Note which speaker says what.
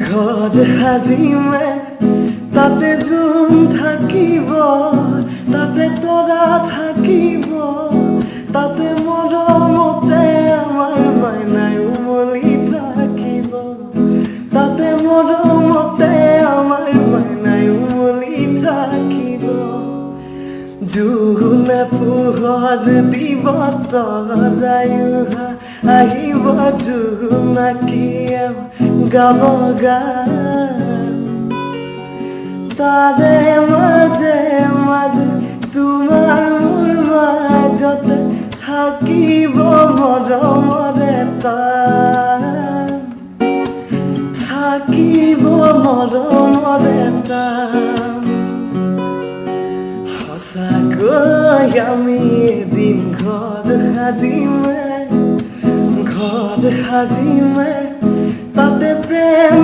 Speaker 1: ঘৰ সাজিমে তাতে জোন থাকিব, তাতে তৰা থাকিব, তাতে মৰমতে আমাৰ মাইনাই উমলি থাকিব, তাতে মৰমতে আমাৰ মাইনাই উমলি থাকিব। জোনে পোহৰ দিব তৰায়ো আহিব, জোনাকীয়ে গাব গান। তাৰে মাজে মাজে তোমাৰ মোৰ মাজতে থাকিব মৰমৰ এটা, থাকিব মৰমৰ এটা। সঁচাকৈ আমি এদিন ঘৰ সাজিমে, ঘৰ সাজিমে তাতে প্ৰেম